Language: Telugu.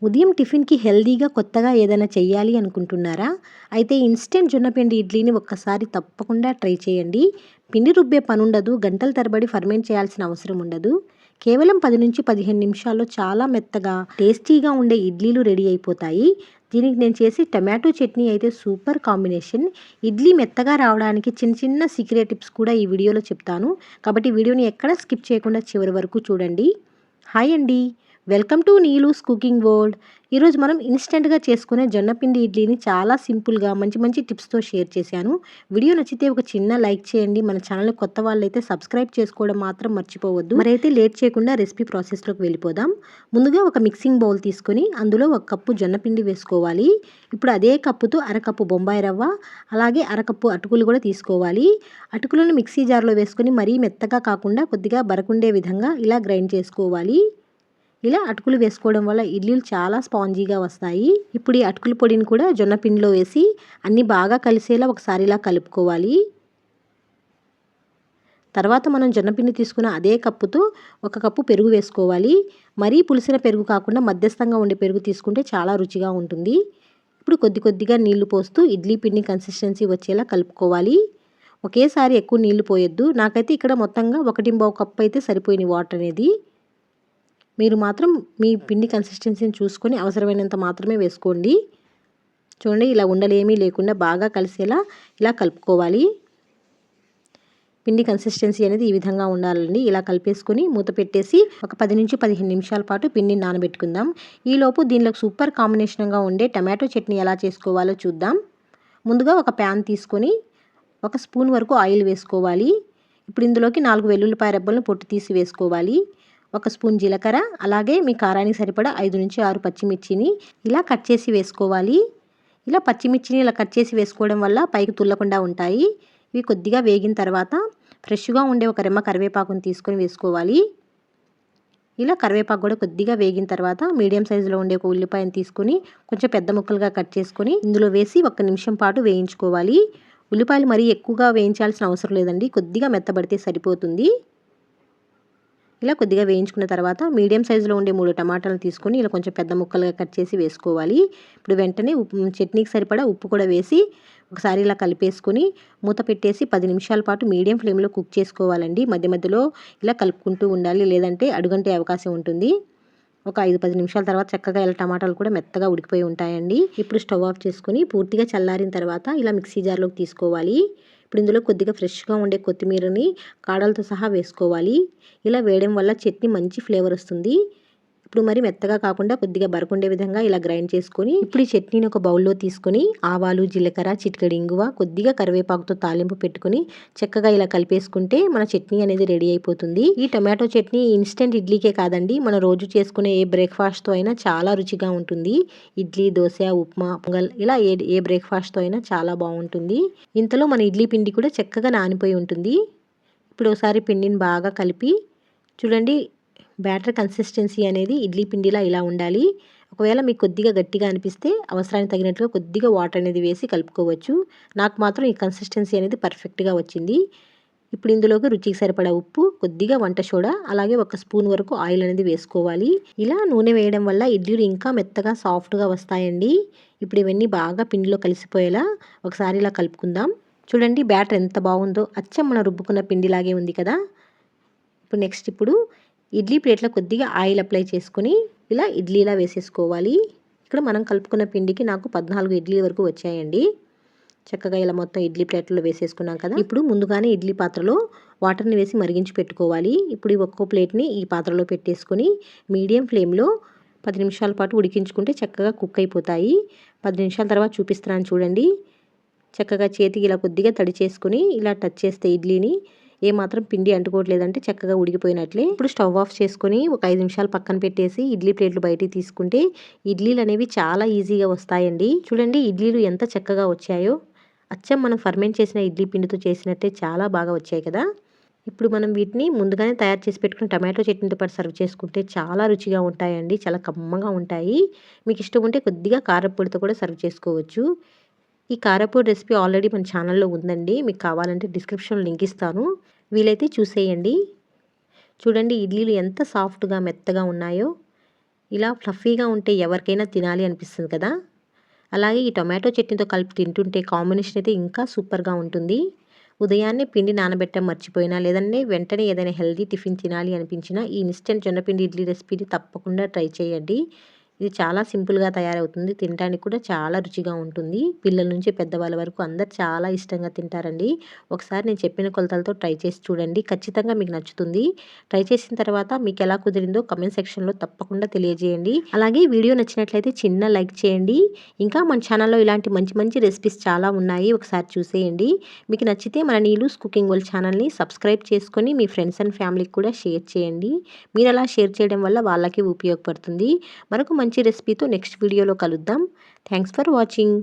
ఉదయం టిఫిన్‌కి హెల్తీగా కొత్తగా ఏదైనా చెయ్యాలి అనుకుంటున్నారా? అయితే ఇన్‌స్టంట్ జొన్నపిండి ఇడ్లీని ఒక్కసారి తప్పకుండా ట్రై చేయండి. పిండి రుబ్బే పనుండదు. గంటల తరబడి ఫర్మెంట్ చేయాల్సిన అవసరం ఉండదు. కేవలం 10-15 నిమిషాల్లో చాలా మెత్తగా, టేస్టీగా ఉండే ఇడ్లీలు రెడీ అయిపోతాయి. దీనికి నేను చేసే టొమాటో చట్నీ అయితే సూపర్ కాంబినేషన్. ఇడ్లీ మెత్తగా రావడానికి చిన్న చిన్న సీక్రెట్ టిప్స్ కూడా ఈ వీడియోలో చెప్తాను. కాబట్టి వీడియోని ఎక్కడ స్కిప్ చేయకుండా చివరి వరకు చూడండి. హాయ్ అండి. Welcome to Neelu's cooking world. ఈరోజు మనం ఇన్స్టెంట్గా చేసుకునే జొన్నపిండి ఇడ్లీని చాలా సింపుల్గా మంచి మంచి టిప్స్తో షేర్ చేశాను. వీడియో నచ్చితే ఒక చిన్న లైక్ చేయండి. మన ఛానల్ కొత్త వాళ్ళైతే సబ్స్క్రైబ్ చేసుకోవడం మాత్రం మర్చిపోవద్దు. మరైతే లేట్ చేయకుండా రెసిపీ ప్రాసెస్లోకి వెళ్ళిపోదాం. ముందుగా ఒక మిక్సింగ్ బౌల్ తీసుకొని అందులో 1 కప్పు జొన్నపిండి వేసుకోవాలి. ఇప్పుడు అదే కప్పుతో అరకప్పు బొంబాయి రవ్వ, అలాగే అరకప్పు అటుకులు కూడా తీసుకోవాలి. అటుకులను మిక్సీ జార్లో వేసుకొని మరీ మెత్తగా కాకుండా కొద్దిగా బరకుండే విధంగా ఇలా గ్రైండ్ చేసుకోవాలి. ఇలా అటుకులు వేసుకోవడం వల్ల ఇడ్లీలు చాలా స్పాంజీగా వస్తాయి. ఇప్పుడు ఈ అటుకుల పొడిని కూడా జొన్న పిండిలో వేసి అన్నీ బాగా కలిసేలా ఒకసారి ఇలా కలుపుకోవాలి. తర్వాత మనం జొన్నపిండి తీసుకున్న అదే కప్పుతో 1 కప్పు పెరుగు వేసుకోవాలి. మరీ పులిసిన పెరుగు కాకుండా మధ్యస్థంగా ఉండే పెరుగు తీసుకుంటే చాలా రుచిగా ఉంటుంది. ఇప్పుడు కొద్ది కొద్దిగా నీళ్లు పోస్తూ ఇడ్లీ పిండి కన్సిస్టెన్సీ వచ్చేలా కలుపుకోవాలి. ఒకేసారి ఎక్కువ నీళ్లు పోయొద్దు. నాకైతే ఇక్కడ మొత్తంగా 1.5 కప్పు అయితే సరిపోయినాయి వాటర్ అనేది. మీరు మాత్రం మీ పిండి కన్సిస్టెన్సీని చూసుకొని అవసరమైనంత మాత్రమే వేసుకోండి. చూడండి, ఇలా ఉండలేమీ లేకుండా బాగా కలిసేలా ఇలా కలుపుకోవాలి. పిండి కన్సిస్టెన్సీ అనేది ఈ విధంగా ఉండాలండి. ఇలా కలిపేసుకొని మూత పెట్టేసి ఒక 10-15 నిమిషాల పాటు పిండిని నానబెట్టుకుందాం. ఈలోపు దీనిలో సూపర్ కాంబినేషన్గా ఉండే టమాటో చట్నీ ఎలా చేసుకోవాలో చూద్దాం. ముందుగా ఒక ప్యాన్ తీసుకొని 1 స్పూన్ వరకు ఆయిల్ వేసుకోవాలి. ఇప్పుడు ఇందులోకి 4 వెల్లుల్లిపాయ రెబ్బలను పొట్టు తీసి వేసుకోవాలి. 1 స్పూన్ జీలకర్ర, అలాగే మీ కారానికి సరిపడా 5-6 పచ్చిమిర్చిని ఇలా కట్ చేసి వేసుకోవాలి. ఇలా పచ్చిమిర్చిని ఇలా కట్ చేసి వేసుకోవడం వల్ల పైకి తుల్లకుండా ఉంటాయి. ఇవి కొద్దిగా వేగిన తర్వాత ఫ్రెష్గా ఉండే ఒక రెమ్మ కరివేపాకుని తీసుకొని వేసుకోవాలి. ఇలా కరివేపాకు కూడా కొద్దిగా వేగిన తర్వాత మీడియం సైజులో ఉండే ఒక ఉల్లిపాయను తీసుకొని కొంచెం పెద్ద ముక్కలుగా కట్ చేసుకొని ఇందులో వేసి 1 నిమిషం పాటు వేయించుకోవాలి. ఉల్లిపాయలు మరీ ఎక్కువగా వేయించాల్సిన అవసరం లేదండి. కొద్దిగా మెత్తబడితే సరిపోతుంది. ఇలా కొద్దిగా వేయించుకున్న తర్వాత మీడియం సైజులో ఉండే 3 టమాటాలను తీసుకొని ఇలా కొంచెం పెద్ద ముక్కలుగా కట్ చేసి వేసుకోవాలి. ఇప్పుడు వెంటనే చట్నీకి సరిపడా ఉప్పు కూడా వేసి ఒకసారి ఇలా కలిపేసుకొని మూత పెట్టేసి 10 నిమిషాల పాటు మీడియం ఫ్లేమ్లో కుక్ చేసుకోవాలండి. మధ్య మధ్యలో ఇలా కలుపుకుంటూ ఉండాలి, లేదంటే అడుగంటే అవకాశం ఉంటుంది. ఒక 5-10 నిమిషాల తర్వాత చక్కగా ఇలా టమాటాలు కూడా మెత్తగా ఉడికిపోయి ఉంటాయండి. ఇప్పుడు స్టవ్ ఆఫ్ చేసుకొని పూర్తిగా చల్లారిన తర్వాత ఇలా మిక్సీ జార్లోకి తీసుకోవాలి. ఇప్పుడు ఇందులో కొద్దిగా ఫ్రెష్గా ఉండే కొత్తిమీరని కాడలతో సహా వేసుకోవాలి. ఇలా వేయడం వల్ల చట్నీ మంచి ఫ్లేవర్ వస్తుంది. ఇప్పుడు మరి మెత్తగా కాకుండా కొద్దిగా బరకుండే విధంగా ఇలా గ్రైండ్ చేసుకొని ఇప్పుడు ఈ చట్నీని ఒక బౌల్లో తీసుకొని ఆవాలు, జీలకర్ర, చిటికెడు ఇంగువ, కొద్దిగా కరివేపాకుతో తాలింపు పెట్టుకొని చక్కగా ఇలా కలిపేసుకుంటే మన చట్నీ అనేది రెడీ అయిపోతుంది. ఈ టొమాటో చట్నీ ఇన్స్టెంట్ ఇడ్లీకే కాదండి, మన రోజు చేసుకునే ఏ బ్రేక్ఫాస్ట్తో అయినా చాలా రుచిగా ఉంటుంది. ఇడ్లీ, దోశ, ఉప్మా, పొంగల్ ఇలా ఏ బ్రేక్ఫాస్ట్తో అయినా చాలా బాగుంటుంది. ఇంతలో మన ఇడ్లీ పిండి కూడా చక్కగా నానిపోయి ఉంటుంది. ఇప్పుడు ఒకసారి పిండిని బాగా కలిపి చూడండి, బ్యాటర్ కన్సిస్టెన్సీ అనేది ఇడ్లీ పిండిలా ఇలా ఉండాలి. ఒకవేళ మీకు కొద్దిగా గట్టిగా అనిపిస్తే అవసరానికి తగినట్టుగా కొద్దిగా వాటర్ అనేది వేసి కలుపుకోవచ్చు. నాకు మాత్రం ఈ కన్సిస్టెన్సీ అనేది పర్ఫెక్ట్గా వచ్చింది. ఇప్పుడు ఇందులోకి రుచికి సరిపడా ఉప్పు, కొద్దిగా వంట సోడా, అలాగే 1 స్పూన్ వరకు ఆయిల్ అనేది వేసుకోవాలి. ఇలా నూనె వేయడం వల్ల ఇడ్లీలు ఇంకా మెత్తగా సాఫ్ట్గా వస్తాయండి. ఇప్పుడు ఇవన్నీ బాగా పిండిలో కలిసిపోయేలా ఒకసారి ఇలా కలుపుకుందాం. చూడండి, బ్యాటర్ ఎంత బాగుందో, అచ్చం మనం రుబ్బుకున్న పిండిలాగే ఉంది కదా. ఇప్పుడు ఇడ్లీ ప్లేట్లో కొద్దిగా ఆయిల్ అప్లై చేసుకొని ఇలా ఇడ్లీలా వేసేసుకోవాలి. ఇక్కడ మనం కలుపుకున్న పిండికి నాకు 14 ఇడ్లీ వరకు వచ్చాయండి. చక్కగా ఇలా మొత్తం ఇడ్లీ ప్లేట్లో వేసేసుకున్నాం కదా. ఇప్పుడు ముందుగానే ఇడ్లీ పాత్రలో వాటర్ని వేసి మరిగించి పెట్టుకోవాలి. ఇప్పుడు ఈ ఒక్కో ప్లేట్ని ఈ పాత్రలో పెట్టేసుకొని మీడియం ఫ్లేమ్లో 10 నిమిషాల పాటు ఉడికించుకుంటే చక్కగా కుక్ అయిపోతాయి. 10 నిమిషాల తర్వాత చూపిస్తున్నాను చూడండి. చక్కగా చేతికి ఇలా కొద్దిగా తడి చేసుకొని ఇలా టచ్ చేస్తే ఇడ్లీని ఏమాత్రం పిండి అంటుకోవట్లేదంటే చక్కగా ఉడికిపోయినట్లే. ఇప్పుడు స్టవ్ ఆఫ్ చేసుకొని ఒక 5 నిమిషాలు పక్కన పెట్టేసి ఇడ్లీ ప్లేట్లు బయటికి తీసుకుంటే ఇడ్లీలు అనేవి చాలా ఈజీగా వస్తాయండి. చూడండి, ఇడ్లీలు ఎంత చక్కగా వచ్చాయో, అచ్చం మనం ఫర్మెంట్ చేసిన ఇడ్లీ పిండితో చేసినట్టే చాలా బాగా వచ్చాయి కదా. ఇప్పుడు మనం వీటిని ముందుగానే తయారు చేసి పెట్టుకుని టమాటో చట్నీతో పాటు సర్వ్ చేసుకుంటే చాలా రుచిగా ఉంటాయండి. చాలా కమ్మగా ఉంటాయి. మీకు ఇష్టం ఉంటే కొద్దిగా కారపొడితో కూడా సర్వ్ చేసుకోవచ్చు. ఈ కారపొడి రెసిపీ ఆల్రెడీ మన ఛానల్లో ఉందండి. మీకు కావాలంటే డిస్క్రిప్షన్లో లింక్ ఇస్తాను, వీలైతే చూసేయండి. చూడండి, ఇడ్లీలు ఎంత సాఫ్ట్గా మెత్తగా ఉన్నాయో. ఇలా ఫ్లఫీగా ఉంటే ఎవరికైనా తినాలి అనిపిస్తుంది కదా. అలాగే ఈ టొమాటో చట్నీతో కలిపి తింటుంటే కాంబినేషన్ అయితే ఇంకా సూపర్గా ఉంటుంది. ఉదయాన్నే పిండి నానబెట్టడం మర్చిపోయినా లేదంటే వెంటనే ఏదైనా హెల్తీ టిఫిన్ తినాలి అనిపించినా ఈ ఇన్స్టెంట్ జొన్నపిండి ఇడ్లీ రెసిపీని తప్పకుండా ట్రై చేయండి. ఇది చాలా సింపుల్గా తయారవుతుంది, తినడానికి కూడా చాలా రుచిగా ఉంటుంది. పిల్లల నుంచి పెద్దవాళ్ళ వరకు అందరు చాలా ఇష్టంగా తింటారండి. ఒకసారి నేను చెప్పిన కొలతలతో ట్రై చేసి చూడండి, ఖచ్చితంగా మీకు నచ్చుతుంది. ట్రై చేసిన తర్వాత మీకు ఎలా కుదిరిందో కమెంట్ సెక్షన్లో తప్పకుండా తెలియజేయండి. అలాగే వీడియో నచ్చినట్లయితే చిన్న లైక్ చేయండి. ఇంకా మన ఛానల్లో ఇలాంటి మంచి మంచి రెసిపీస్ చాలా ఉన్నాయి, ఒకసారి చూసేయండి. మీకు నచ్చితే మన నీలూస్ కుకింగ్ వరల్డ్ ఛానల్ని సబ్స్క్రైబ్ చేసుకొని మీ ఫ్రెండ్స్ అండ్ ఫ్యామిలీకి కూడా షేర్ చేయండి. మీరు అలా షేర్ చేయడం వల్ల వాళ్ళకి ఉపయోగపడుతుంది. మరొక మంచి రెసిపీతో నెక్స్ట్ వీడియోలో కలుద్దాం. Thanks for watching.